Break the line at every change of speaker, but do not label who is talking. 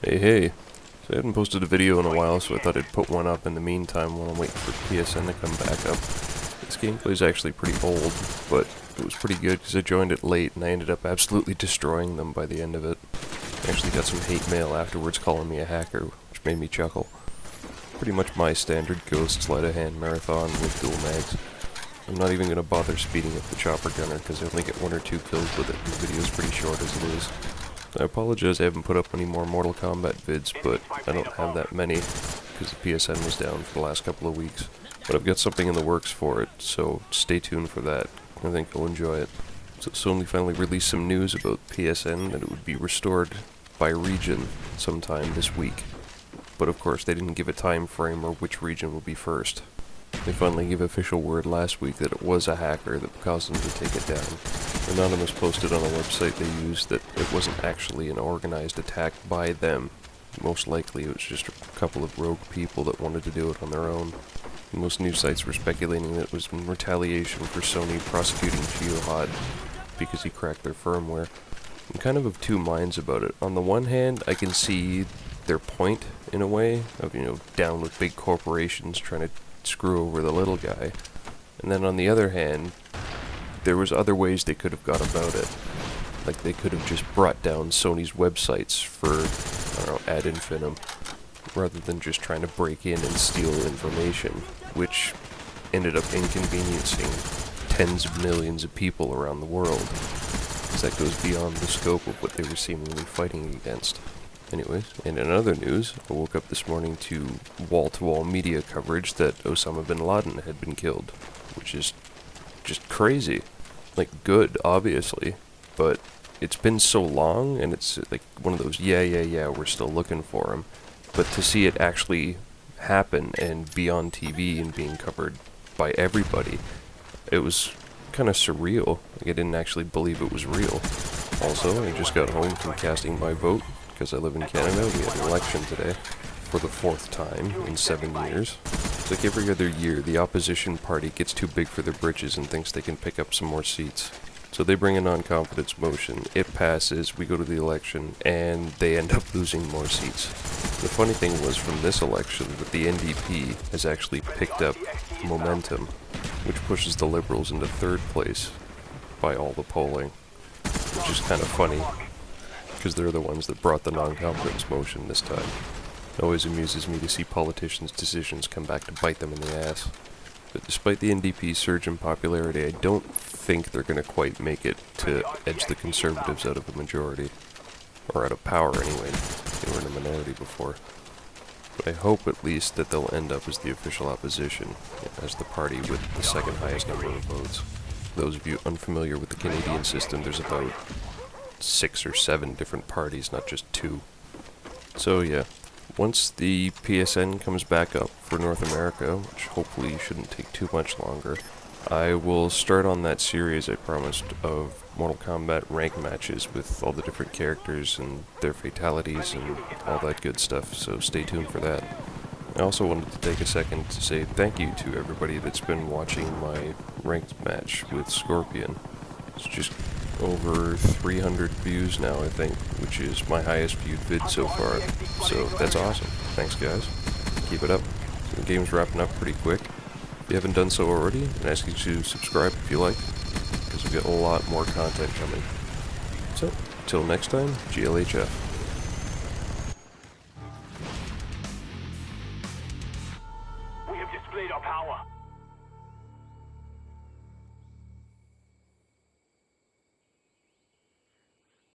Hey. So I hadn't posted a video in a while, so I thought I'd put one up in the meantime while I'm waiting for PSN to come back up. This gameplay is actually pretty old, but it was pretty good because I joined it late and I ended up absolutely destroying them by the end of it. I actually got some hate mail afterwards calling me a hacker, which made me chuckle. Pretty much my standard ghost sleight of hand marathon with dual mags. I'm not even going to bother speeding up the chopper gunner because I only get 1 or 2 kills with it and the video's pretty short as it is. I apologize I haven't put up any more Mortal Kombat vids, but I don't have that many because the PSN was down for the last couple of weeks. But I've got something in the works for it, so stay tuned for that. I think you'll enjoy it. So Sony finally released some news about PSN that it would be restored by region sometime this week. But of course they didn't give a time frame or which region will be first. They finally gave official word last week that it was a hacker that caused them to take it down. Anonymous posted on a website they used that it wasn't actually an organized attack by them. Most likely it was just a couple of rogue people that wanted to do it on their own. Most news sites were speculating that it was in retaliation for Sony prosecuting Geohot because he cracked their firmware. I'm kind of two minds about it. On the one hand, I can see their point, in a way, of, down with big corporations trying to screw over the little guy. And then on the other hand, there was other ways they could have gone about it. Like they could have just brought down Sony's websites for, I don't know, ad infinitum, rather than just trying to break in and steal information, which ended up inconveniencing tens of millions of people around the world. Because that goes beyond the scope of what they were seemingly fighting against. Anyways, and in other news, I woke up this morning to wall-to-wall media coverage that Osama bin Laden had been killed, which is just crazy. Like, good, obviously, but it's been so long, and it's like one of those, yeah, we're still looking for him. But to see it actually happen and be on TV and being covered by everybody, it was kind of surreal. Like, I didn't actually believe it was real. Also, I just got home from casting my vote. Because I live in Canada, we had an election today for the 4th time in 7 years. It's like every other year, the opposition party gets too big for their britches and thinks they can pick up some more seats. So they bring a non-confidence motion, it passes, we go to the election, and they end up losing more seats. The funny thing was from this election that the NDP has actually picked up momentum, which pushes the Liberals into 3rd place by all the polling, which is kind of funny. Because they're the ones that brought the non-confidence motion this time. It always amuses me to see politicians' decisions come back to bite them in the ass. But despite the NDP's surge in popularity, I don't think they're going to quite make it to edge the Conservatives out of a majority. Or out of power, anyway. They were in a minority before. But I hope at least that they'll end up as the official opposition, as the party with the 2nd highest number of votes. For those of you unfamiliar with the Canadian system, there's about 6 or 7 different parties, not just 2. So yeah, once the PSN comes back up for North America, which hopefully shouldn't take too much longer, I will start on that series I promised of Mortal Kombat rank matches with all the different characters and their fatalities and all that good stuff, so stay tuned for that. I also wanted to take a second to say thank you to everybody that's been watching my ranked match with Scorpion. It's just over 300 views now, I think, which is my highest viewed vid so far. So that's awesome. Thanks, guys. Keep it up. The game's wrapping up pretty quick. If you haven't done so already, I ask you to subscribe if you like, because we've got a lot more content coming. So, till next time, GLHF.
We have displayed our power.